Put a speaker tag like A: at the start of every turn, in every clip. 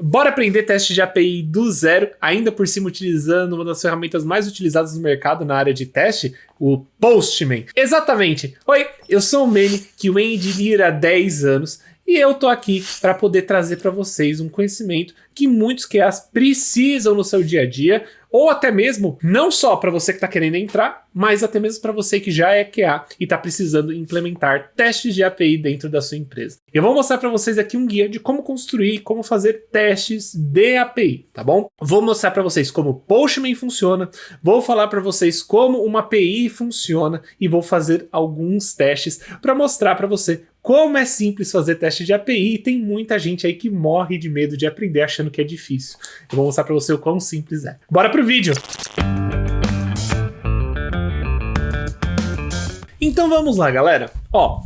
A: Bora aprender teste de API do zero, ainda por cima utilizando uma das ferramentas mais utilizadas no mercado na área de teste, o Postman. Exatamente. Oi, eu sou o Manny, QA Engineer há 10 anos, e eu tô aqui para poder trazer para vocês um conhecimento que muitos QAs precisam no seu dia a dia, ou até mesmo, não só para você que está querendo entrar, mas até mesmo para você que já é QA e está precisando implementar testes de API dentro da sua empresa. Eu vou mostrar para vocês aqui um guia de como construir, como fazer testes de API, tá bom? Vou mostrar para vocês como o Postman funciona, vou falar para vocês como uma API funciona e vou fazer alguns testes para mostrar para você como é simples fazer teste de API. Tem muita gente aí que morre de medo de aprender achando que é difícil. Eu vou mostrar para você o quão simples é. Bora pro vídeo! Então vamos lá, galera. Ó,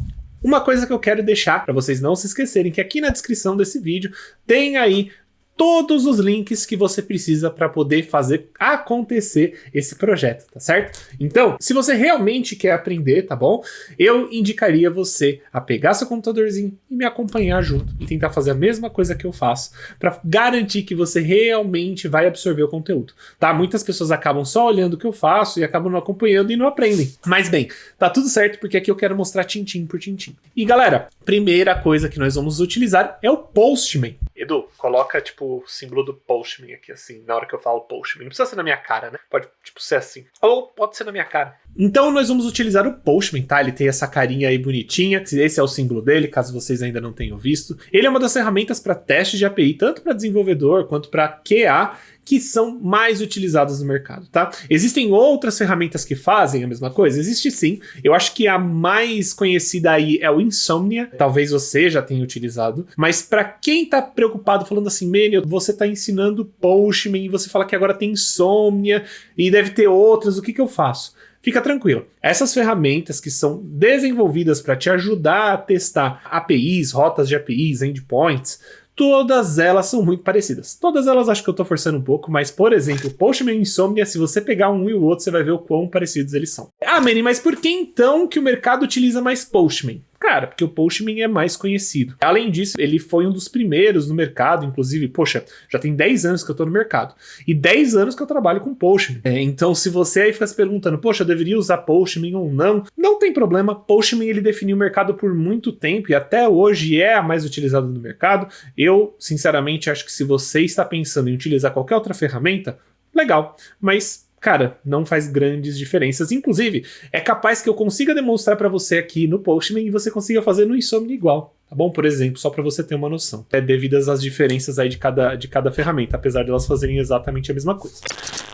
A: uma coisa que eu quero deixar para vocês não se esquecerem, que aqui na descrição desse vídeo tem aí todos os links que você precisa para poder fazer acontecer esse projeto, tá certo? Então, se você realmente quer aprender, tá bom? Eu indicaria você a pegar seu computadorzinho e me acompanhar junto e tentar fazer a mesma coisa que eu faço para garantir que você realmente vai absorver o conteúdo, tá? Muitas pessoas acabam só olhando o que eu faço e acabam não acompanhando e não aprendem. Mas bem, tá tudo certo porque aqui eu quero mostrar tintim por tintim. E galera, primeira coisa que nós vamos utilizar é o Postman. Edu, coloca tipo o símbolo do Postman aqui assim, na hora que eu falo Postman. Não precisa ser na minha cara, né? Pode tipo ser assim. Ou pode ser na minha cara. Então nós vamos utilizar o Postman, tá? Ele tem essa carinha aí bonitinha. Esse é o símbolo dele, caso vocês ainda não tenham visto. Ele é uma das ferramentas para testes de API, tanto para desenvolvedor quanto para QA, que são mais utilizadas no mercado, tá? Existem outras ferramentas que fazem a mesma coisa? Existe sim. Eu acho que a mais conhecida aí é o Insomnia. Talvez você já tenha utilizado. Mas para quem tá preocupado falando assim, Manny, você tá ensinando Postman e você fala que agora tem Insomnia e deve ter outras, o que eu faço? Fica tranquilo. Essas ferramentas que são desenvolvidas para te ajudar a testar APIs, rotas de APIs, endpoints, todas elas são muito parecidas. Todas elas acho que eu tô forçando um pouco, mas, por exemplo, Postman e Insomnia, se você pegar um e o outro, você vai ver o quão parecidos eles são. Ah, Manny, mas por que então que o mercado utiliza mais Postman? Cara, porque o Postman é mais conhecido. Além disso, ele foi um dos primeiros no mercado, inclusive, poxa, já tem 10 anos que eu tô no mercado. E 10 anos que eu trabalho com Postman. Então, se você aí fica se perguntando, poxa, eu deveria usar Postman ou não? Não tem problema. Postman, ele definiu o mercado por muito tempo e até hoje é a mais utilizada no mercado. Eu, sinceramente, acho que se você está pensando em utilizar qualquer outra ferramenta, legal. Mas cara, não faz grandes diferenças. Inclusive, é capaz que eu consiga demonstrar para você aqui no Postman e você consiga fazer no Insomnia igual. Tá bom? Por exemplo, só para você ter uma noção. É devidas às diferenças aí de cada ferramenta, apesar de elas fazerem exatamente a mesma coisa.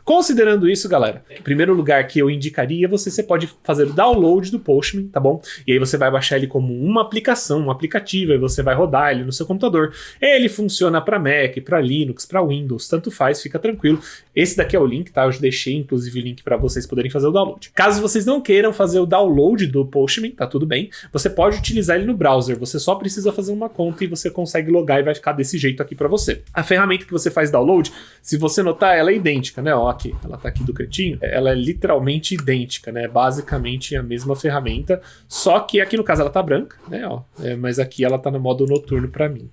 A: Considerando isso, galera, o primeiro lugar que eu indicaria, você pode fazer o download do Postman, tá bom? E aí você vai baixar ele como uma aplicação, um aplicativo, e você vai rodar ele no seu computador. Ele funciona para Mac, para Linux, para Windows, tanto faz, fica tranquilo. Esse daqui é o link, tá? Eu deixei, inclusive, o link para vocês poderem fazer o download. Caso vocês não queiram fazer o download do Postman, tá tudo bem, você pode utilizar ele no browser, você só precisa fazer uma conta e você consegue logar e vai ficar desse jeito aqui para você. A ferramenta que você faz download, se você notar, ela é idêntica, né? Ó, aqui, ela tá aqui do cantinho, ela é literalmente idêntica, né? Basicamente a mesma ferramenta, só que aqui no caso ela tá branca, né? Ó, mas aqui ela tá no modo noturno para mim.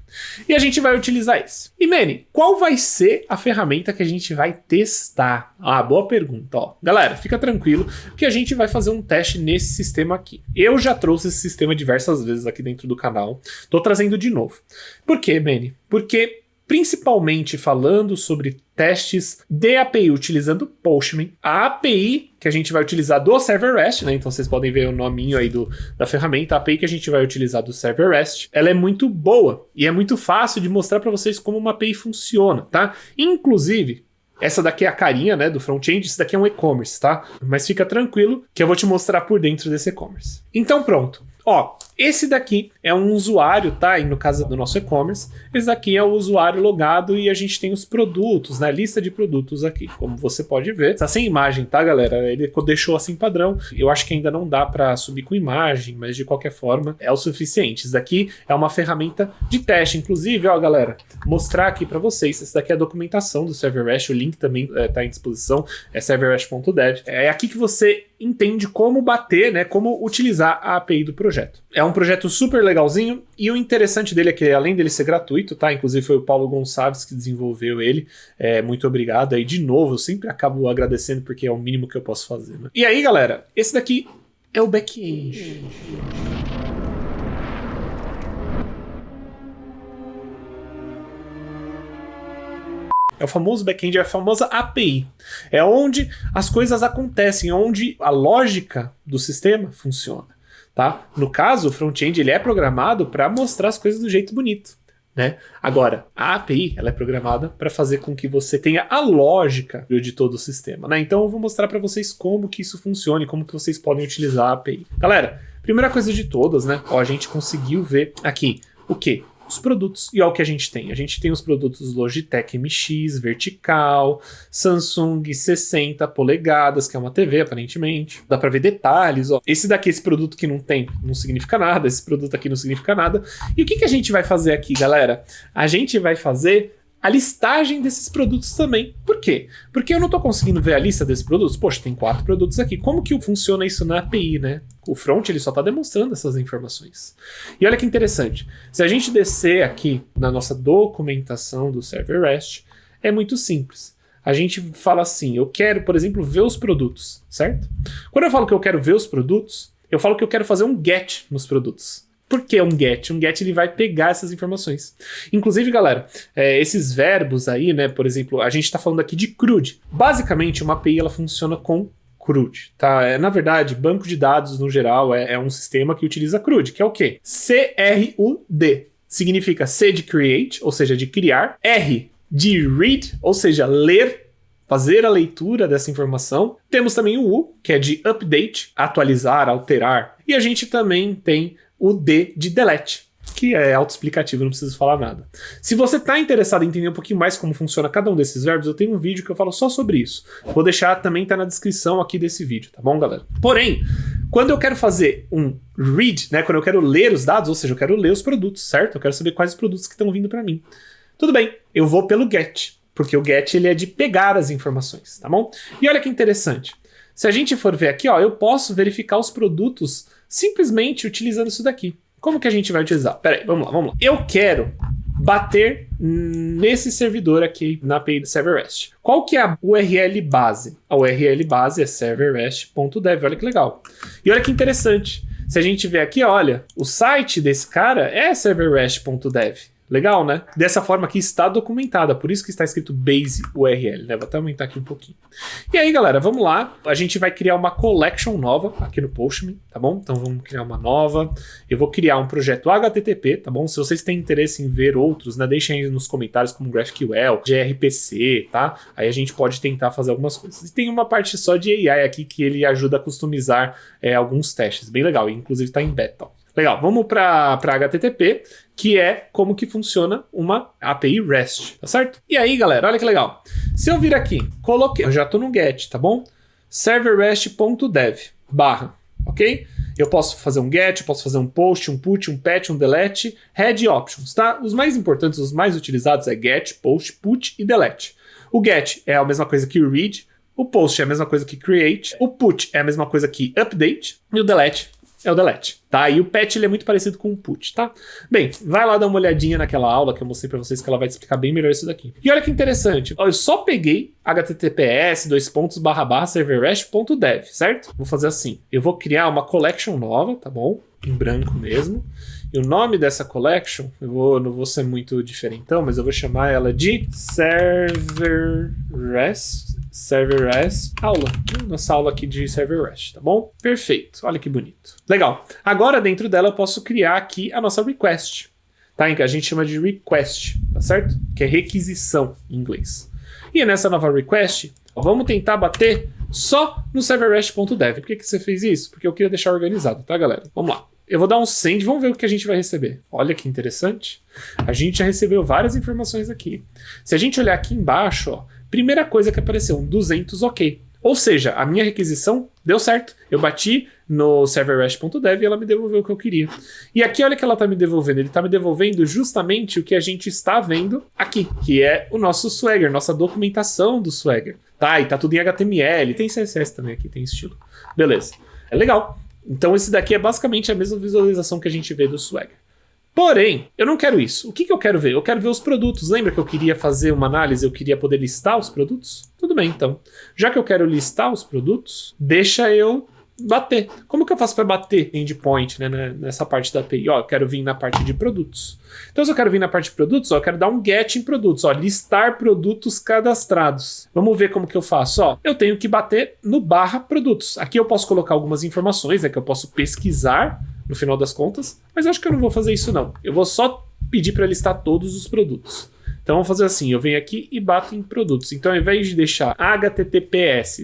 A: E a gente vai utilizar esse. E Manny, qual vai ser a ferramenta que a gente vai testar? Ah, boa pergunta, ó. Galera, fica tranquilo que a gente vai fazer um teste nesse sistema aqui. Eu já trouxe esse sistema diversas vezes aqui dentro do canal, tô trazendo de novo. Por quê, Manny? Porque principalmente falando sobre testes de API utilizando Postman, a API que a gente vai utilizar do Server REST, né? Então vocês podem ver o nominho aí da ferramenta, a API que a gente vai utilizar do Server REST, ela é muito boa e é muito fácil de mostrar para vocês como uma API funciona, tá? Inclusive, essa daqui é a carinha, né, do front-end, esse daqui é um e-commerce, tá? Mas fica tranquilo que eu vou te mostrar por dentro desse e-commerce. Então pronto. Ó, esse daqui é um usuário, tá? E no caso do nosso e-commerce, esse daqui é o usuário logado e a gente tem os produtos, né? Lista de produtos aqui, como você pode ver. Tá sem imagem, tá, galera? Ele deixou assim padrão. Eu acho que ainda não dá para subir com imagem, mas de qualquer forma é o suficiente. Isso daqui é uma ferramenta de teste. Inclusive, ó, galera, mostrar aqui para vocês. Esse daqui é a documentação do Server REST. O link também tá em disposição. É serverrest.dev. É aqui que você entende como bater, né? Como utilizar a API do projeto. É um projeto super legalzinho e o interessante dele é que além dele ser gratuito, tá? Inclusive foi o Paulo Gonçalves que desenvolveu ele. Muito obrigado aí de novo, eu sempre acabo agradecendo porque é o mínimo que eu posso fazer, né? E aí, galera, esse daqui é o back-end. É o famoso back-end, é a famosa API. É onde as coisas acontecem, onde a lógica do sistema funciona. Tá? No caso, o front-end ele é programado para mostrar as coisas do jeito bonito, né? Agora, a API ela é programada para fazer com que você tenha a lógica de todo o sistema, né? Então eu vou mostrar para vocês como que isso funciona e como que vocês podem utilizar a API. Galera, primeira coisa de todas, né? Ó, a gente conseguiu ver aqui o quê? Os produtos. E olha o que a gente tem. A gente tem os produtos Logitech MX vertical, Samsung 60 polegadas, que é uma TV aparentemente. Dá pra ver detalhes. Ó. Esse daqui, esse produto que não tem, não significa nada. Esse produto aqui não significa nada. E o que a gente vai fazer aqui, galera? A gente vai fazer a listagem desses produtos também. Por quê? Porque eu não estou conseguindo ver a lista desses produtos. Poxa, tem 4 produtos aqui. Como que funciona isso na API, né? O front ele só está demonstrando essas informações. E olha que interessante. Se a gente descer aqui na nossa documentação do Server REST, é muito simples. A gente fala assim, eu quero, por exemplo, ver os produtos, certo? Quando eu falo que eu quero ver os produtos, eu falo que eu quero fazer um GET nos produtos. Por que um GET? Um GET ele vai pegar essas informações. Inclusive, galera, esses verbos aí, né? Por exemplo, a gente está falando aqui de CRUD. Basicamente, uma API ela funciona com CRUD, tá? Na verdade, banco de dados, no geral, é um sistema que utiliza CRUD, que é o quê? CRUD. Significa C de create, ou seja, de criar. R de read, ou seja, ler, fazer a leitura dessa informação. Temos também o U, que é de update, atualizar, alterar. E a gente também tem o D de delete, que é autoexplicativo, não preciso falar nada. Se você está interessado em entender um pouquinho mais como funciona cada um desses verbos, eu tenho um vídeo que eu falo só sobre isso. Vou deixar também, tá na descrição aqui desse vídeo, tá bom, galera? Porém, quando eu quero fazer um read, né, quando eu quero ler os dados, ou seja, eu quero ler os produtos, certo? Eu quero saber quais os produtos que estão vindo para mim. Tudo bem, eu vou pelo GET, porque o GET ele é de pegar as informações, tá bom? E olha que interessante. Se a gente for ver aqui, ó, eu posso verificar os produtos simplesmente utilizando isso daqui. Como que a gente vai utilizar? Pera aí, vamos lá. Eu quero bater nesse servidor aqui na API do Server REST. Qual que é a URL base? A URL base é serverrest.dev, olha que legal. E olha que interessante. Se a gente ver aqui, olha, o site desse cara é serverrest.dev. Legal, né? Dessa forma aqui está documentada, por isso que está escrito base URL, né? Vou até aumentar aqui um pouquinho. E aí, galera, vamos lá. A gente vai criar uma collection nova aqui no Postman, tá bom? Então vamos criar uma nova. Eu vou criar um projeto HTTP, tá bom? Se vocês têm interesse em ver outros, né? Deixem aí nos comentários como GraphQL, gRPC, tá? Aí a gente pode tentar fazer algumas coisas. E tem uma parte só de AI aqui que ele ajuda a customizar alguns testes. Bem legal, inclusive está em beta, ó. Legal, vamos para HTTP, que é como que funciona uma API REST, tá certo? E aí, galera, olha que legal. Se eu vir aqui, coloquei, eu já estou no GET, tá bom? serverrest.dev, ok? Eu posso fazer um GET, posso fazer um POST, um PUT, um PATCH, um DELETE, head options, tá? Os mais importantes, os mais utilizados é GET, POST, PUT e DELETE. O GET é a mesma coisa que read, o POST é a mesma coisa que create, o PUT é a mesma coisa que update e o DELETE é o delete, tá? E o patch ele é muito parecido com o put, tá? Bem, vai lá dar uma olhadinha naquela aula que eu mostrei pra vocês que ela vai te explicar bem melhor isso daqui. E olha que interessante, eu só peguei https://serverrest.dev, certo? Vou fazer assim, eu vou criar uma collection nova, tá bom? Em branco mesmo. E o nome dessa collection, não vou ser muito diferentão, mas eu vou chamar ela de Server REST aula. Nossa aula aqui de Server REST, tá bom? Perfeito, olha que bonito. Legal. Agora dentro dela eu posso criar aqui a nossa request, tá? Que a gente chama de request, tá certo? Que é requisição em inglês. E nessa nova request, vamos tentar bater só no serverrest.dev. Por que você fez isso? Porque eu queria deixar organizado, tá, galera? Vamos lá. Eu vou dar um send, vamos ver o que a gente vai receber. Olha que interessante. A gente já recebeu várias informações aqui. Se a gente olhar aqui embaixo, ó, primeira coisa que apareceu, um 200 ok. Ou seja, a minha requisição deu certo. Eu bati no serverrest.dev e ela me devolveu o que eu queria. E aqui, olha o que ela está me devolvendo. Ele está me devolvendo justamente o que a gente está vendo aqui, que é o nosso Swagger, nossa documentação do Swagger. Tá, e tá tudo em HTML. Tem CSS também aqui, tem estilo. Beleza. É legal. Então esse daqui é basicamente a mesma visualização que a gente vê do Swagger. Porém, eu não quero isso. O que eu quero ver? Eu quero ver os produtos. Lembra que eu queria fazer uma análise, eu queria poder listar os produtos? Tudo bem, então. Já que eu quero listar os produtos, deixa eu bater. Como que eu faço para bater endpoint, né, nessa parte da API? Ó, eu quero vir na parte de produtos. Então, se eu quero vir na parte de produtos, ó, eu quero dar um get em produtos, ó, listar produtos cadastrados. Vamos ver como que eu faço, ó. Eu tenho que bater no /produtos. Aqui eu posso colocar algumas informações, né, que eu posso pesquisar no final das contas, mas eu acho que eu não vou fazer isso não. Eu vou só pedir para listar todos os produtos. Então vamos fazer assim, eu venho aqui e bato em produtos. Então ao invés de deixar https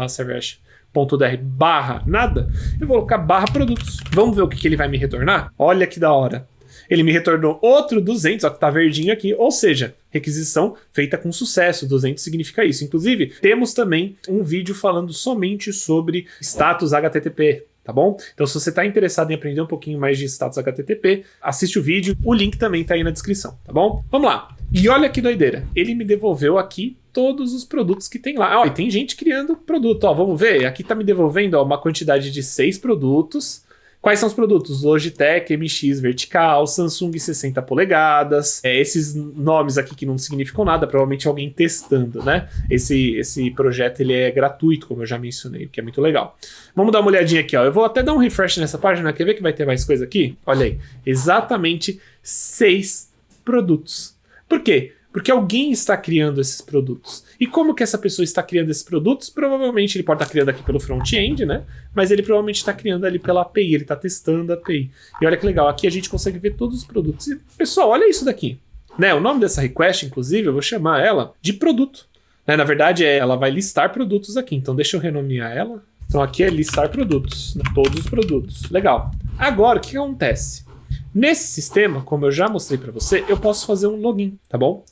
A: serverhash.dr nada, eu vou colocar /produtos. Vamos ver o que ele vai me retornar? Olha que da hora. Ele me retornou outro 200, ó, que tá verdinho aqui, ou seja, requisição feita com sucesso, 200 significa isso. Inclusive, temos também um vídeo falando somente sobre status HTTP, tá bom? Então, se você está interessado em aprender um pouquinho mais de status HTTP, assiste o vídeo, o link também tá aí na descrição, tá bom? Vamos lá. E olha que doideira, ele me devolveu aqui todos os produtos que tem lá. Ó, e tem gente criando produto, ó, vamos ver, aqui tá me devolvendo, ó, uma quantidade de 6 produtos. Quais são os produtos? Logitech MX vertical, Samsung 60 polegadas, esses nomes aqui que não significam nada, provavelmente alguém testando, né? Esse projeto ele é gratuito, como eu já mencionei, o que é muito legal. Vamos dar uma olhadinha aqui, ó. Eu vou até dar um refresh nessa página, quer ver que vai ter mais coisa aqui? Olha aí, exatamente 6 produtos. Por quê? Porque alguém está criando esses produtos. E como que essa pessoa está criando esses produtos? Provavelmente ele pode estar criando aqui pelo front-end, né? Mas ele provavelmente está criando ali pela API, ele está testando a API. E olha que legal, aqui a gente consegue ver todos os produtos. E, pessoal, olha isso daqui. Né? O nome dessa request, inclusive, eu vou chamar ela de produto. Né? Na verdade, ela vai listar produtos aqui. Então deixa eu renomear ela. Então aqui é listar produtos, né? Todos os produtos. Legal. Agora, o que acontece? Nesse sistema, como eu já mostrei para você, eu posso fazer um login, tá bom?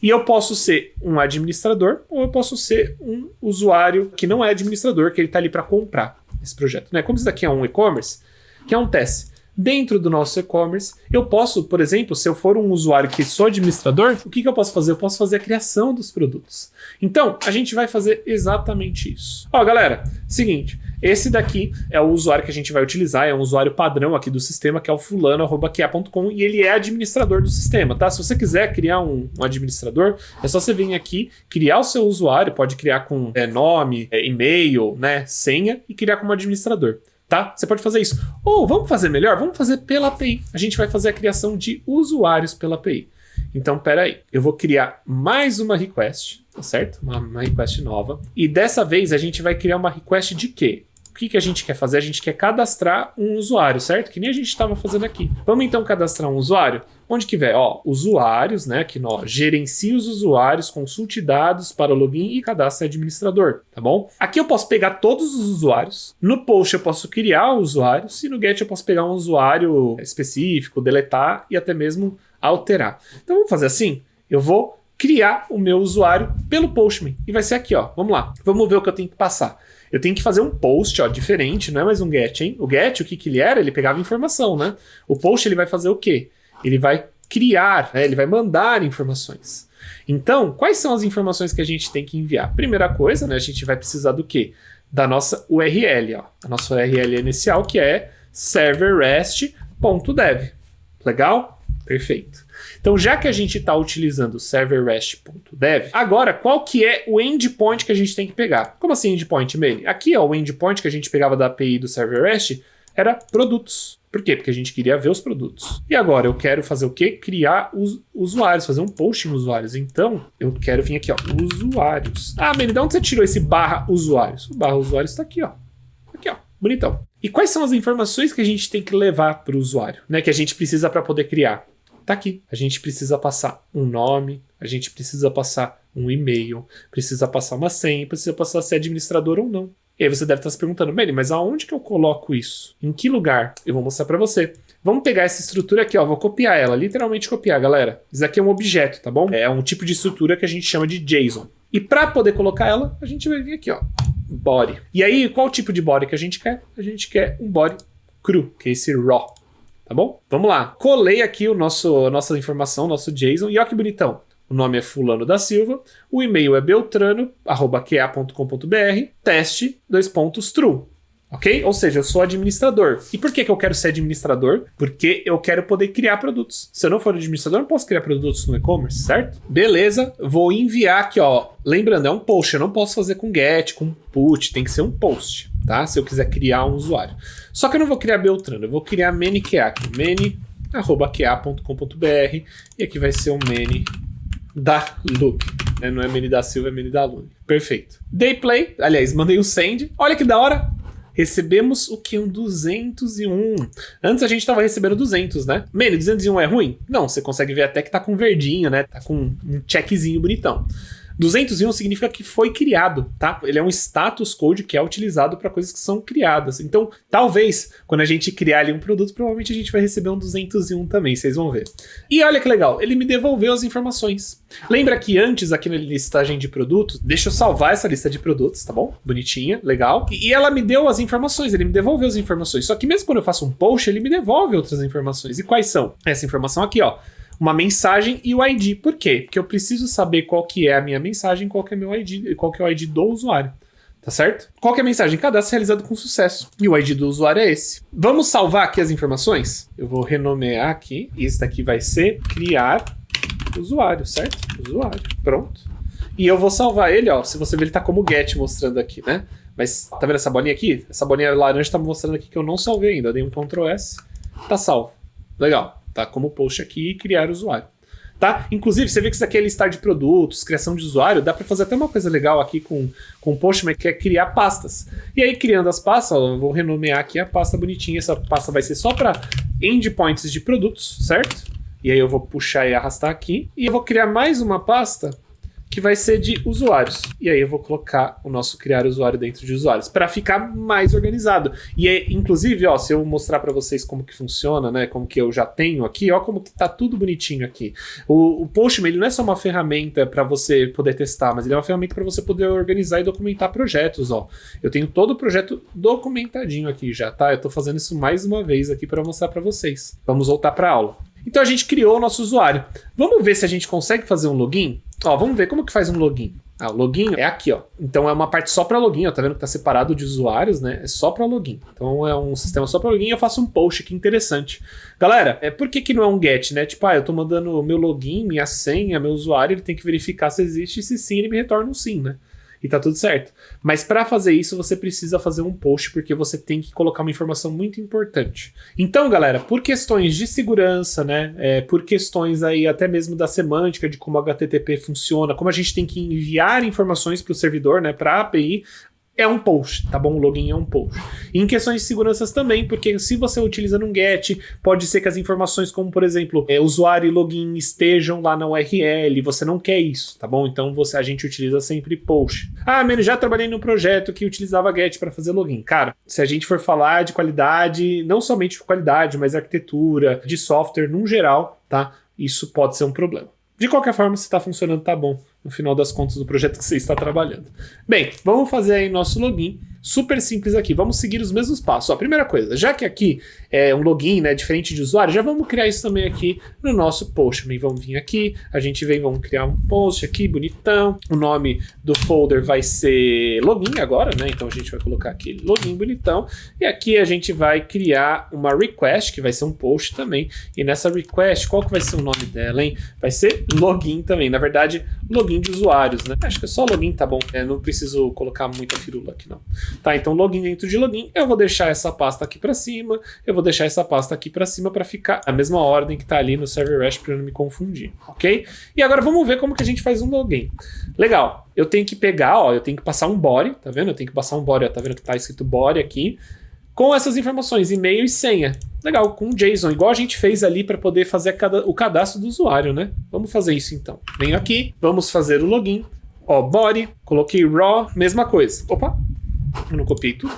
A: E eu posso ser um administrador ou eu posso ser um usuário que não é administrador, que ele está ali para comprar esse projeto, né? Como isso daqui é um e-commerce, o que acontece? Dentro do nosso e-commerce, eu posso, por exemplo, se eu for um usuário que sou administrador, o que eu posso fazer? Eu posso fazer a criação dos produtos. Então, a gente vai fazer exatamente isso. Ó, galera, seguinte, esse daqui é o usuário que a gente vai utilizar, é um usuário padrão aqui do sistema, que é o fulano@kea.com, e ele é administrador do sistema, tá? Se você quiser criar um administrador, é só você vir aqui, criar o seu usuário, pode criar com nome, e-mail, né, senha, e criar como administrador. Tá? Você pode fazer isso. Ou vamos fazer melhor? Vamos fazer pela API. A gente vai fazer a criação de usuários pela API. Então, peraí. Eu vou criar mais uma request, tá certo? Uma request nova. E dessa vez a gente vai criar uma request de quê? O que a gente quer fazer? A gente quer cadastrar um usuário, certo? Que nem a gente estava fazendo aqui. Vamos então cadastrar um usuário? Onde que vai? Ó, usuários, né? Aqui nó, gerencie os usuários, consulte dados para o login e cadastre administrador, tá bom? Aqui eu posso pegar todos os usuários. No post eu posso criar usuários e no get eu posso pegar um usuário específico, deletar e até mesmo alterar. Então vamos fazer assim? Eu vou criar o meu usuário pelo Postman e vai ser aqui, ó. Vamos lá. Vamos ver o que eu tenho que passar. Eu tenho que fazer um post, ó, diferente, não é mais um get, hein? O get, o que ele era? Ele pegava informação, né? O post, ele vai fazer o quê? Ele vai criar, né? Ele vai mandar informações. Então, quais são as informações que a gente tem que enviar? Primeira coisa, né? A gente vai precisar do quê? Da nossa URL, ó. A nossa URL inicial, que é serverrest.dev. Legal? Perfeito. Então, já que a gente está utilizando o serverrest.dev, agora, qual que é o endpoint que a gente tem que pegar? Como assim endpoint, Meire? Aqui, ó, o endpoint que a gente pegava da API do serverrest era produtos. Por quê? Porque a gente queria ver os produtos. E agora, eu quero fazer o quê? Criar os usuários, fazer um post em usuários. Então, eu quero vir aqui, ó, usuários. Ah, Meire, de onde você tirou esse /usuários? O /usuários está aqui, ó. Aqui, ó. Bonitão. E quais são as informações que a gente tem que levar para o usuário, né? Que a gente precisa para poder criar? Tá aqui. A gente precisa passar um nome, a gente precisa passar um e-mail, precisa passar uma senha, precisa passar se é administrador ou não. E aí você deve estar se perguntando, Meire, mas aonde que eu coloco isso? Em que lugar? Eu vou mostrar para você. Vamos pegar essa estrutura aqui, ó, vou copiar ela, literalmente copiar, galera. Isso aqui é um objeto, tá bom? É um tipo de estrutura que a gente chama de JSON. E para poder colocar ela, a gente vai vir aqui, ó, body. E aí, qual tipo de body que a gente quer? A gente quer um body cru, que é esse raw. Tá bom? Vamos lá. Colei aqui nossa informação, nosso JSON, e olha que bonitão. O nome é Fulano da Silva, o e-mail é beltrano@qa.com.br, teste, : true. Ok? Ou seja, eu sou administrador. E por que eu quero ser administrador? Porque eu quero poder criar produtos. Se eu não for administrador, eu não posso criar produtos no e-commerce, certo? Beleza, vou enviar aqui, ó. Lembrando, é um post, eu não posso fazer com get, com put, tem que ser um post, tá? Se eu quiser criar um usuário. Só que eu não vou criar Beltrano, eu vou criar many.qa aqui, many@qa.com.br e aqui vai ser o many da Lu, né? Não é many da Silva, é many da Lu. Perfeito. Dei play, aliás, mandei um send. Olha que da hora. Recebemos o que? Um 201. Antes a gente tava recebendo 200, né? Many, 201 é ruim? Não, você consegue ver até que tá com verdinho, né? Tá com um checkzinho bonitão. 201 significa que foi criado, tá? Ele é um status code que é utilizado para coisas que são criadas. Então, talvez, quando a gente criar ali um produto, provavelmente a gente vai receber um 201 também, vocês vão ver. E olha que legal, ele me devolveu as informações. Lembra que antes, aqui na listagem de produtos, deixa eu salvar essa lista de produtos, tá bom? Bonitinha, legal. E ela me deu as informações, ele me devolveu as informações. Só que mesmo quando eu faço um post, ele me devolve outras informações. E quais são? Essa informação aqui, ó. Uma mensagem e o ID. Por quê? Porque eu preciso saber qual que é a minha mensagem, qual que é meu ID, qual que é o ID do usuário. Tá certo? Qual que é a mensagem? Cadastro realizado com sucesso. E o ID do usuário é esse. Vamos salvar aqui as informações? Eu vou renomear aqui. E esse daqui vai ser criar usuário, certo? Usuário. Pronto. E eu vou salvar ele, ó. Se você ver, ele tá como get mostrando aqui, né? Mas tá vendo essa bolinha aqui? Essa bolinha laranja tá mostrando aqui que eu não salvei ainda. Eu dei um Ctrl S. Tá salvo. Legal. Tá como post aqui e criar usuário. Tá? Inclusive, você vê que isso aqui é listar de produtos, criação de usuário, dá para fazer até uma coisa legal aqui com o Postman, que é criar pastas. E aí, criando as pastas, ó, eu vou renomear aqui a pasta bonitinha. Essa pasta vai ser só para endpoints de produtos, certo? E aí eu vou puxar e arrastar aqui. E eu vou criar mais uma pasta que vai ser de usuários. E aí eu vou colocar o nosso criar usuário dentro de usuários, para ficar mais organizado. E aí, inclusive, ó, se eu mostrar para vocês como que funciona, né, como que eu já tenho aqui, ó, como que tá tudo bonitinho aqui. O Postman, ele não é só uma ferramenta para você poder testar, mas ele é uma ferramenta para você poder organizar e documentar projetos, ó. Eu tenho todo o projeto documentadinho aqui já, tá? Eu tô fazendo isso mais uma vez aqui para mostrar para vocês. Vamos voltar para a aula. Então a gente criou o nosso usuário. Vamos ver se a gente consegue fazer um login? Ó, vamos ver como que faz um login. Ah, o login é aqui, ó. Então é uma parte só para login, ó. Tá vendo que tá separado de usuários, né? É só para login. Então é um sistema só para login e eu faço um post aqui interessante. Galera, por que não é um get, né? Tipo, eu tô mandando meu login, minha senha, meu usuário, ele tem que verificar se existe e se sim, ele me retorna um sim, né? E tá tudo certo. Mas para fazer isso, você precisa fazer um post, porque você tem que colocar uma informação muito importante. Então, galera, por questões de segurança, né? Por questões aí até mesmo da semântica, de como o HTTP funciona, como a gente tem que enviar informações para o servidor, né? Para a API, é um post, tá bom? O login é um post. E em questões de seguranças também, porque se você utiliza num get, pode ser que as informações como, por exemplo, usuário e login estejam lá na URL, você não quer isso, tá bom? Então a gente utiliza sempre post. Ah, mas já trabalhei num projeto que utilizava get para fazer login. Cara, se a gente for falar de qualidade, não somente de qualidade, mas arquitetura, de software num geral, tá? Isso pode ser um problema. De qualquer forma, se está funcionando, tá bom. No final das contas do projeto que você está trabalhando. Bem, vamos fazer aí nosso login. Super simples aqui. Vamos seguir os mesmos passos. Ó, primeira coisa, já que aqui é um login, né, diferente de usuário, já vamos criar isso também aqui no nosso post. Vamos vir aqui, vamos criar um post aqui, bonitão. O nome do folder vai ser login agora, né? Então a gente vai colocar aqui login bonitão. E aqui a gente vai criar uma request, que vai ser um post também. E nessa request, qual que vai ser o nome dela, hein? Vai ser login também. Na verdade, login de usuários, né? Acho que é só login, tá bom. Não preciso colocar muita firula aqui, não. Tá, então login dentro de login. Eu vou deixar essa pasta aqui para cima. Eu vou deixar essa pasta aqui para cima para ficar na mesma ordem que tá ali no server hash para eu não me confundir, ok? E agora vamos ver como que a gente faz um login. Legal. Eu tenho que pegar, ó, eu tenho que passar um body, tá vendo? Eu tenho que passar um body, ó, tá vendo que tá escrito body aqui, com essas informações, e-mail e senha. Legal, com JSON, igual a gente fez ali para poder fazer o cadastro do usuário, né? Vamos fazer isso então. Venho aqui, vamos fazer o login. Ó, body, coloquei raw, mesma coisa. Opa, eu não copiei tudo?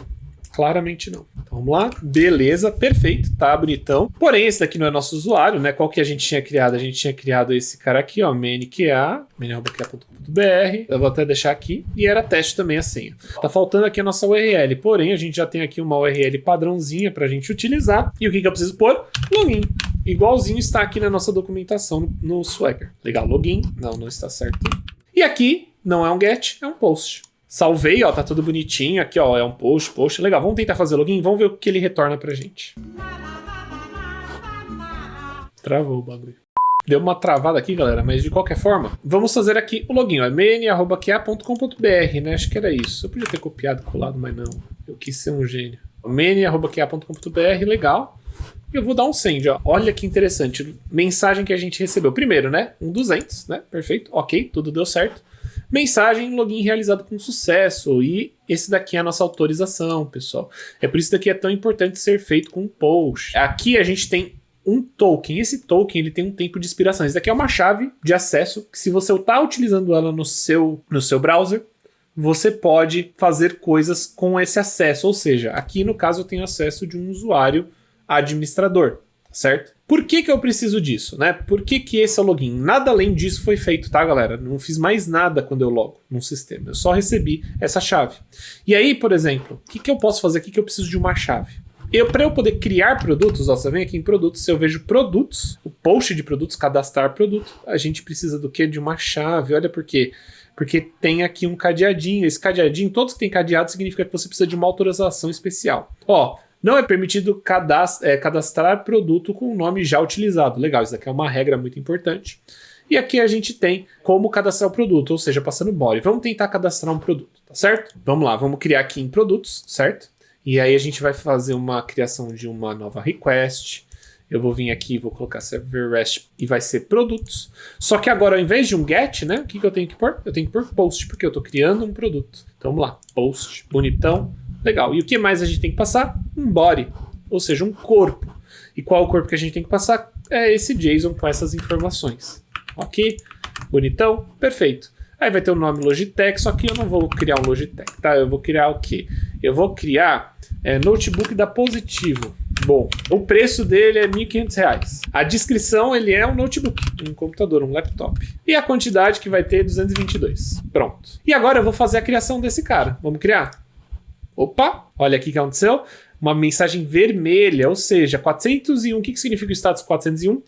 A: Claramente não. Então vamos lá, beleza, perfeito, tá bonitão. Porém, esse daqui não é nosso usuário, né? Qual que a gente tinha criado? A gente tinha criado esse cara aqui, ó, many.qa, many.qa.com.br. Eu vou até deixar aqui. E era teste também a senha. Tá faltando aqui a nossa URL, porém a gente já tem aqui uma URL padrãozinha pra gente utilizar. E o que eu preciso pôr? Login. Igualzinho está aqui na nossa documentação no Swagger. Legal, login. Não está certo. E aqui não é um get, é um post. Salvei, ó, tá tudo bonitinho. Aqui, ó, é um post, legal. Vamos tentar fazer login, vamos ver o que ele retorna pra gente. Travou o bagulho. Deu uma travada aqui, galera, mas de qualquer forma, vamos fazer aqui o login, ó, mn@qa.com.br, né? Acho que era isso. Eu podia ter copiado e colado, mas não. Eu quis ser um gênio. mn@qa.com.br, legal. E eu vou dar um send, ó. Olha que interessante. Mensagem que a gente recebeu. Primeiro, né? 200, né? Perfeito. Ok, tudo deu certo. Mensagem, login realizado com sucesso. E esse daqui é a nossa autorização, pessoal. É por isso que daqui é tão importante ser feito com post. Aqui a gente tem um token. Esse token ele tem um tempo de expiração. Isso daqui é uma chave de acesso que, se você está utilizando ela no seu browser, você pode fazer coisas com esse acesso. Ou seja, aqui no caso eu tenho acesso de um usuário administrador, certo? Por que eu preciso disso, né? Por que esse é o login? Nada além disso foi feito, tá, galera? Não fiz mais nada quando eu logo num sistema. Eu só recebi essa chave. E aí, por exemplo, o que eu posso fazer aqui que eu preciso de uma chave? Para eu poder criar produtos, ó, você vem aqui em produtos, se eu vejo produtos, o post de produtos, cadastrar produto, a gente precisa do quê? De uma chave. Olha por quê? Porque tem aqui um cadeadinho. Esse cadeadinho, todos que tem cadeado, significa que você precisa de uma autorização especial. Ó, não é permitido cadastrar produto com o nome já utilizado. Legal, isso daqui é uma regra muito importante. E aqui a gente tem como cadastrar o produto, ou seja, passando body. Vamos tentar cadastrar um produto, tá certo? Vamos lá, vamos criar aqui em produtos, certo? E aí a gente vai fazer uma criação de uma nova request. Eu vou vir aqui, vou colocar server REST e vai ser produtos. Só que agora, ao invés de um get, né? O que eu tenho que pôr? Eu tenho que pôr post, porque eu estou criando um produto. Então vamos lá, post, bonitão, legal. E o que mais a gente tem que passar? Um body, ou seja, um corpo. E qual o corpo que a gente tem que passar? É esse JSON com essas informações. Ok? Bonitão, perfeito. Aí vai ter o nome Logitech, só que eu não vou criar um Logitech, tá? Eu vou criar o quê? Eu vou criar notebook da Positivo. Bom, o preço dele é R$ 1.500. A descrição, ele é um notebook, um computador, um laptop. E a quantidade que vai ter é 222. Pronto. E agora eu vou fazer a criação desse cara. Vamos criar? Opa, olha aqui o que aconteceu. Uma mensagem vermelha, ou seja, 401. O que significa o status 401?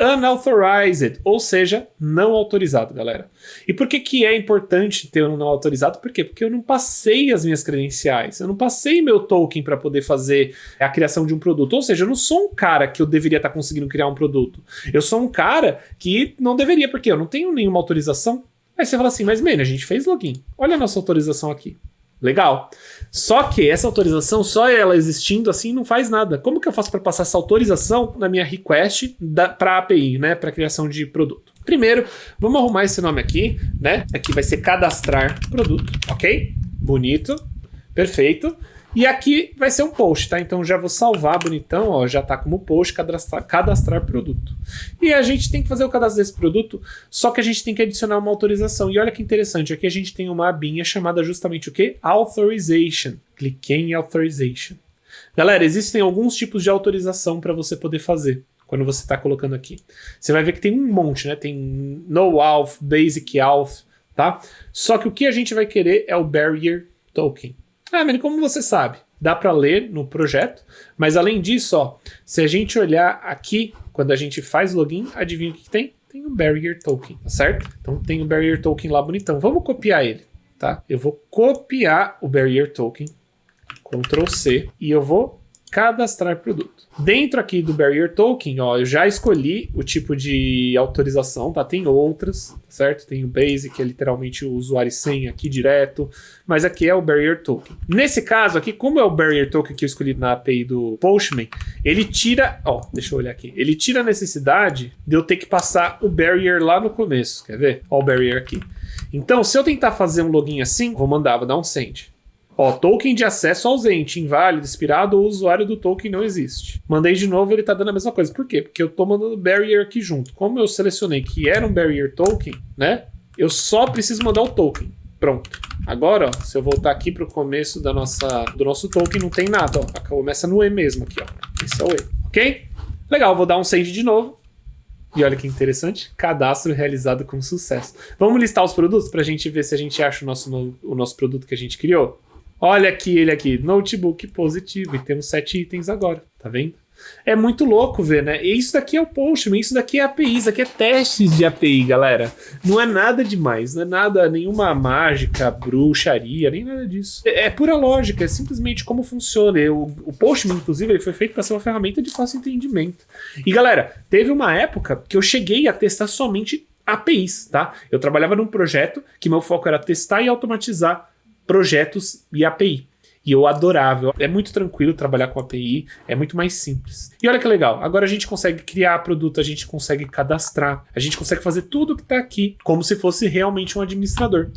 A: Unauthorized, ou seja, não autorizado, galera. E por que é importante ter um não autorizado? Por quê? Porque eu não passei as minhas credenciais, eu não passei meu token para poder fazer a criação de um produto. Ou seja, eu não sou um cara que eu deveria estar conseguindo criar um produto. Eu sou um cara que não deveria, porque eu não tenho nenhuma autorização. Aí você fala assim, mas man, a gente fez login. Olha a nossa autorização aqui. Legal. Só que essa autorização, só ela existindo assim, não faz nada. Como que eu faço para passar essa autorização na minha request para a API, né, para criação de produto? Primeiro, vamos arrumar esse nome aqui, né? Aqui vai ser cadastrar produto, ok? Bonito, perfeito. E aqui vai ser um post, tá? Então já vou salvar bonitão, ó, já tá como post, cadastrar produto. E a gente tem que fazer o cadastro desse produto, só que a gente tem que adicionar uma autorização. E olha que interessante, aqui a gente tem uma abinha chamada justamente o quê? Authorization. Cliquei em Authorization. Galera, existem alguns tipos de autorização para você poder fazer quando você está colocando aqui. Você vai ver que tem um monte, né? Tem No Auth, Basic Auth, tá? Só que o que a gente vai querer é o Barrier Token. Ah, mas como você sabe? Dá para ler no projeto, mas além disso, ó, se a gente olhar aqui, quando a gente faz login, adivinha o que tem? Tem um Barrier Token, tá certo? Então tem um Barrier Token lá bonitão. Vamos copiar ele, tá? Eu vou copiar o Barrier Token, Ctrl C, e eu vou cadastrar produto. Dentro aqui do Barrier Token, ó, eu já escolhi o tipo de autorização, tá? Tem outras, certo? Tem o Basic, que é literalmente o usuário e senha aqui direto, mas aqui é o Barrier Token. Nesse caso aqui, como é o Barrier Token que eu escolhi na API do Postman, ele tira, ó, deixa eu olhar aqui, ele tira a necessidade de eu ter que passar o Barrier lá no começo, quer ver? Ó o Barrier aqui. Então, se eu tentar fazer um login assim, vou dar um send. Ó, token de acesso ausente, inválido, expirado ou usuário do token não existe. Mandei de novo, ele tá dando a mesma coisa. Por quê? Porque eu tô mandando barrier aqui junto. Como eu selecionei que era um barrier token, né? Eu só preciso mandar o token. Pronto. Agora, ó, se eu voltar aqui pro começo do nosso token, não tem nada, ó. Começa no E mesmo aqui, ó. Esse é o E, ok? Legal, vou dar um send de novo. E olha que interessante, cadastro realizado com sucesso. Vamos listar os produtos pra gente ver se a gente acha o nosso produto que a gente criou? Olha aqui ele aqui, notebook positivo, e temos 7 itens agora, tá vendo? É muito louco ver, né? E isso daqui é o Postman, isso daqui é API, isso daqui é testes de API, galera. Não é nada demais, não é nada, nenhuma mágica, bruxaria, nem nada disso. É pura lógica, é simplesmente como funciona. O Postman, inclusive, ele foi feito para ser uma ferramenta de fácil entendimento. E galera, teve uma época que eu cheguei a testar somente APIs, tá? Eu trabalhava num projeto que meu foco era testar e automatizar projetos e API. E eu adorava. É muito tranquilo trabalhar com API, é muito mais simples. E olha que legal, agora a gente consegue criar produto, a gente consegue cadastrar, a gente consegue fazer tudo que tá aqui como se fosse realmente um administrador.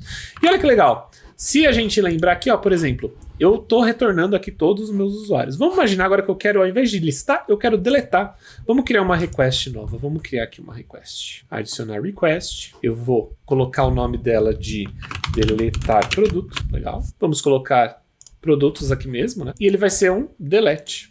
A: E olha que legal, se a gente lembrar aqui, ó, por exemplo, eu tô retornando aqui todos os meus usuários. Vamos imaginar agora que eu quero, ao invés de listar, eu quero deletar. Vamos criar uma request nova. Vamos criar aqui uma request. Adicionar request. Eu vou colocar o nome dela de deletar produto. Legal. Vamos colocar produtos aqui mesmo, né? E ele vai ser um delete.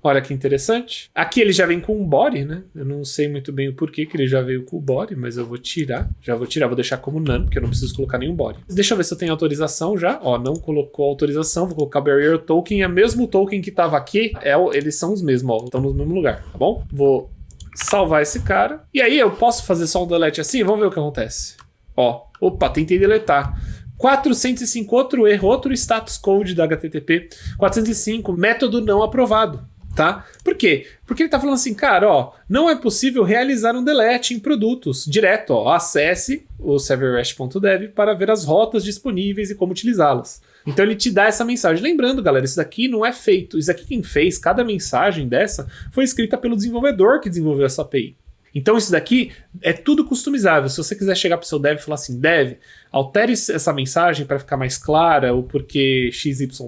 A: Olha que interessante. Aqui ele já vem com um body, né? Eu não sei muito bem o porquê que ele já veio com o body, mas eu vou tirar. Já vou tirar, vou deixar como none, porque eu não preciso colocar nenhum body. Deixa eu ver se eu tenho autorização já. Ó, não colocou autorização. Vou colocar barrier token. É o mesmo token que tava aqui. Eles são os mesmos, ó. Estão no mesmo lugar, tá bom? Vou salvar esse cara. E aí eu posso fazer só um delete assim? Vamos ver o que acontece. Ó, opa, tentei deletar. 405, outro erro, outro status code da HTTP. 405, método não aprovado, tá? Por quê? Porque ele tá falando assim, cara, ó, não é possível realizar um delete em produtos. Direto, ó, acesse o servermesh.dev para ver as rotas disponíveis e como utilizá-las. Então ele te dá essa mensagem. Lembrando, galera, isso daqui não é feito. Isso aqui quem fez, cada mensagem dessa, foi escrita pelo desenvolvedor que desenvolveu essa API. Então isso daqui é tudo customizável. Se você quiser chegar para o seu dev e falar assim, dev, altere essa mensagem para ficar mais clara, ou porque XYZ,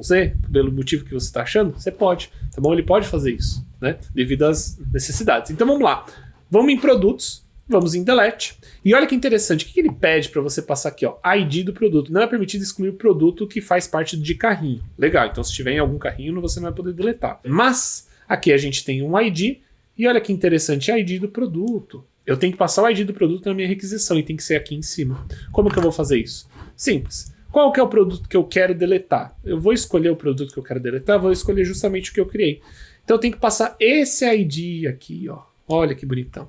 A: pelo motivo que você está achando, você pode, tá bom? Ele pode fazer isso, né? Devido às necessidades. Então vamos lá. Vamos em produtos, vamos em delete. E olha que interessante, o que ele pede para você passar aqui, ó? ID do produto. Não é permitido excluir o produto que faz parte de carrinho. Legal, então se tiver em algum carrinho, você não vai poder deletar. Mas aqui a gente tem um ID. E olha que interessante, ID do produto. Eu tenho que passar o ID do produto na minha requisição e tem que ser aqui em cima. Como que eu vou fazer isso? Simples. Qual que é o produto que eu quero deletar? Eu vou escolher o produto que eu quero deletar, vou escolher justamente o que eu criei. Então eu tenho que passar esse ID aqui, ó. Olha que bonitão.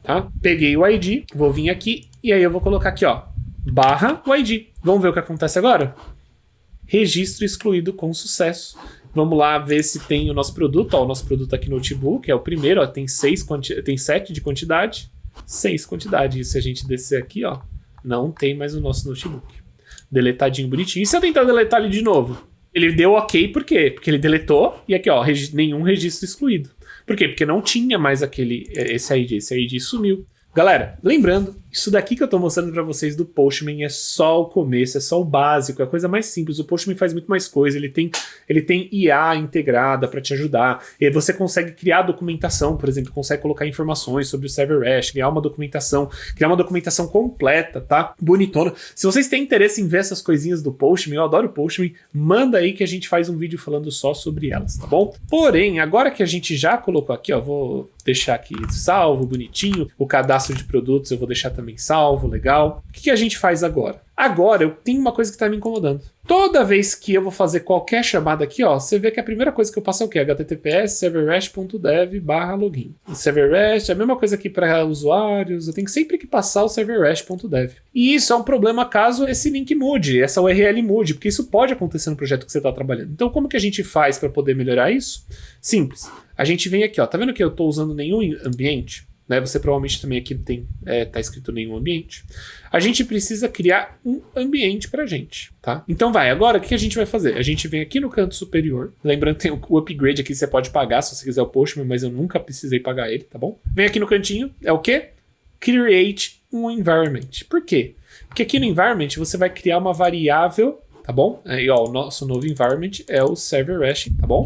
A: Tá? Peguei o ID, vou vir aqui e aí eu vou colocar aqui, ó, barra o ID. Vamos ver o que acontece agora? Registro excluído com sucesso. Vamos lá ver se tem o nosso produto. Ó, o nosso produto aqui no notebook é o primeiro. Ó, tem 7 de quantidade. 6 quantidade. E se a gente descer aqui, ó, não tem mais o nosso notebook. Deletadinho, bonitinho. E se eu tentar deletar ele de novo? Ele deu ok, por quê? Porque ele deletou e aqui, ó, nenhum registro excluído. Por quê? Porque não tinha mais esse ID sumiu. Galera, lembrando, isso daqui que eu tô mostrando pra vocês do Postman é só o começo, é só o básico, é a coisa mais simples. O Postman faz muito mais coisa, ele tem IA integrada pra te ajudar. E você consegue criar documentação, por exemplo, consegue colocar informações sobre o Servermesh, criar uma documentação completa, tá? Bonitona. Se vocês têm interesse em ver essas coisinhas do Postman, eu adoro o Postman, manda aí que a gente faz um vídeo falando só sobre elas, tá bom? Porém, agora que a gente já colocou aqui, ó, vou deixar aqui salvo, bonitinho, o cadastro de produtos eu vou deixar também salvo, legal. O que a gente faz agora? Agora eu tenho uma coisa que está me incomodando. Toda vez que eu vou fazer qualquer chamada aqui, ó, você vê que a primeira coisa que eu passo é o quê? https servermesh.dev/login. O Servermesh é a mesma coisa aqui para usuários, eu tenho sempre que passar o servermesh.dev. E isso é um problema caso esse link mude, essa URL mude, porque isso pode acontecer no projeto que você está trabalhando. Então como que a gente faz para poder melhorar isso? Simples. A gente vem aqui, ó, tá vendo que eu estou usando nenhum ambiente? Né? Você provavelmente também aqui tem tá escrito nenhum ambiente. A gente precisa criar um ambiente pra gente, tá? Então agora o que a gente vai fazer? A gente vem aqui no canto superior, lembrando que tem o upgrade aqui, você pode pagar se você quiser o Postman, mas eu nunca precisei pagar ele, tá bom? Vem aqui no cantinho, é o quê? Create um environment. Por quê? Porque aqui no environment você vai criar uma variável, tá bom? Aí ó, o nosso novo environment é o Servermesh, tá bom?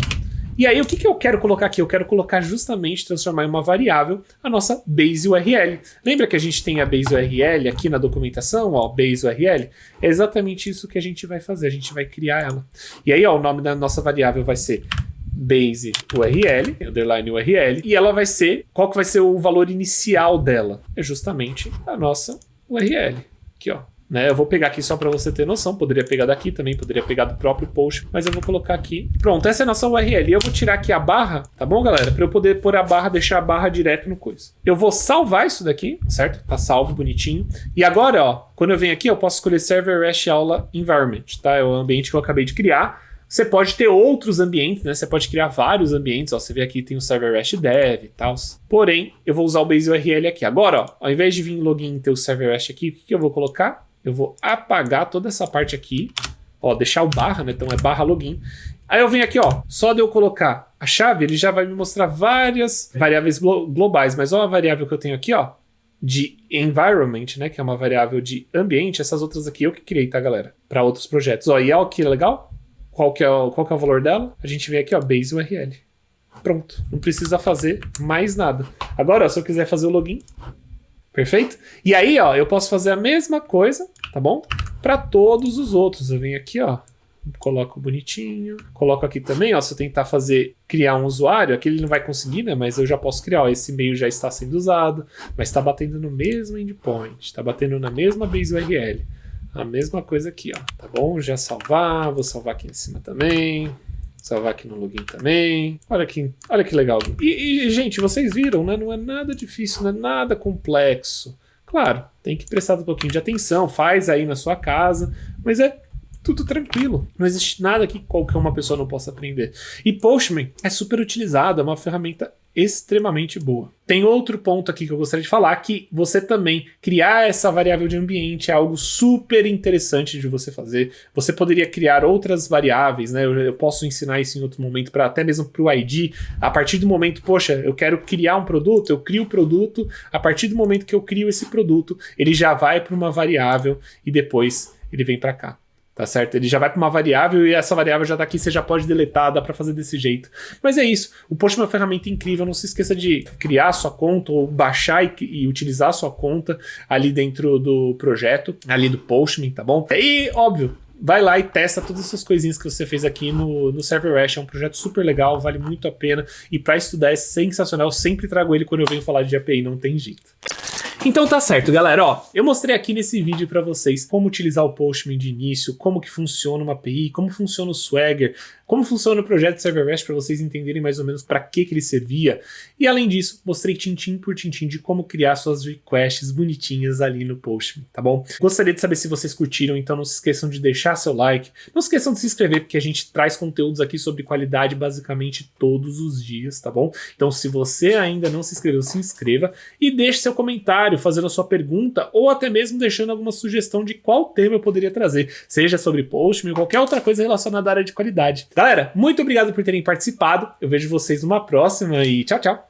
A: E aí, o que eu quero colocar aqui? Eu quero colocar justamente, transformar em uma variável a nossa base URL. Lembra que a gente tem a base URL aqui na documentação? Ó, base URL? É exatamente isso que a gente vai fazer. A gente vai criar ela. E aí, ó, o nome da nossa variável vai ser base URL, underline URL. E ela vai ser, qual que vai ser o valor inicial dela? É justamente a nossa URL. Aqui, ó. né? Eu vou pegar aqui só para você ter noção, poderia pegar daqui também, poderia pegar do próprio post, mas eu vou colocar aqui. Pronto, essa é a nossa URL. Eu vou tirar aqui a barra, tá bom, galera? Para eu poder pôr a barra, deixar a barra direto no coisa. Eu vou salvar isso daqui, certo? Tá salvo, bonitinho. E agora, ó, quando eu venho aqui, eu posso escolher Server Mesh Aula Environment, tá? É o ambiente que eu acabei de criar. Você pode ter outros ambientes, né? Você pode criar vários ambientes. Ó, você vê aqui tem o Server Mesh Dev e tal. Porém, eu vou usar o base URL aqui. Agora, ó, ao invés de vir login e ter o Server Mesh aqui, o que eu vou colocar? Eu vou apagar toda essa parte aqui. Ó, deixar o barra, né? Então é barra login. Aí eu venho aqui, ó. Só de eu colocar a chave, ele já vai me mostrar várias variáveis globais. Mas ó, a variável que eu tenho aqui, ó, de environment, né? Que é uma variável de ambiente. Essas outras aqui eu que criei, tá, galera? Para outros projetos. Ó, e ó, que legal. Qual que é o valor dela? A gente vem aqui, ó, base URL. Pronto, não precisa fazer mais nada. Agora, ó, se eu quiser fazer o login, perfeito? E aí, ó, eu posso fazer a mesma coisa, tá bom? Para todos os outros. Eu venho aqui, ó, coloco bonitinho, coloco aqui também, ó, se eu tentar criar um usuário, aqui ele não vai conseguir, né? Mas eu já posso criar, ó, esse e-mail já está sendo usado, mas está batendo no mesmo endpoint, está batendo na mesma base URL. A mesma coisa aqui, ó, tá bom? Já salvar, vou salvar aqui em cima também, salvar aqui no login também. Olha que legal. E, gente, vocês viram, né? Não é nada difícil, não é nada complexo. Claro, tem que prestar um pouquinho de atenção, faz aí na sua casa, mas é tudo tranquilo. Não existe nada que qualquer uma pessoa não possa aprender. E Postman é super utilizado, é uma ferramenta extremamente boa. Tem outro ponto aqui que eu gostaria de falar, que você também criar essa variável de ambiente é algo super interessante de você fazer. Você poderia criar outras variáveis, né? Eu posso ensinar isso em outro momento, até mesmo para o ID. A partir do momento, poxa, eu quero criar um produto, eu crio o produto, a partir do momento que eu crio esse produto, ele já vai para uma variável e depois ele vem para cá. Tá certo? Ele já vai para uma variável e essa variável já tá aqui, você já pode deletar, dá para fazer desse jeito. Mas é isso. O Postman é uma ferramenta incrível. Não se esqueça de criar a sua conta ou baixar e utilizar a sua conta ali dentro do projeto, ali do Postman, tá bom? E, óbvio, vai lá e testa todas essas coisinhas que você fez aqui no Server Mesh. É um projeto super legal, vale muito a pena. E para estudar é sensacional. Eu sempre trago ele quando eu venho falar de API, não tem jeito. Então tá certo, galera, ó, eu mostrei aqui nesse vídeo para vocês como utilizar o Postman de início, como que funciona uma API, como funciona o Swagger, como funciona o projeto Server Mesh para vocês entenderem mais ou menos para que ele servia. E além disso, mostrei tintim por tintim de como criar suas requests bonitinhas ali no Postman, tá bom? Gostaria de saber se vocês curtiram, então não se esqueçam de deixar seu like, não se esqueçam de se inscrever, porque a gente traz conteúdos aqui sobre qualidade basicamente todos os dias, tá bom? Então se você ainda não se inscreveu, se inscreva e deixe seu comentário fazendo a sua pergunta ou até mesmo deixando alguma sugestão de qual tema eu poderia trazer, seja sobre Postman ou qualquer outra coisa relacionada à área de qualidade. Galera, muito obrigado por terem participado, eu vejo vocês numa próxima e tchau, tchau!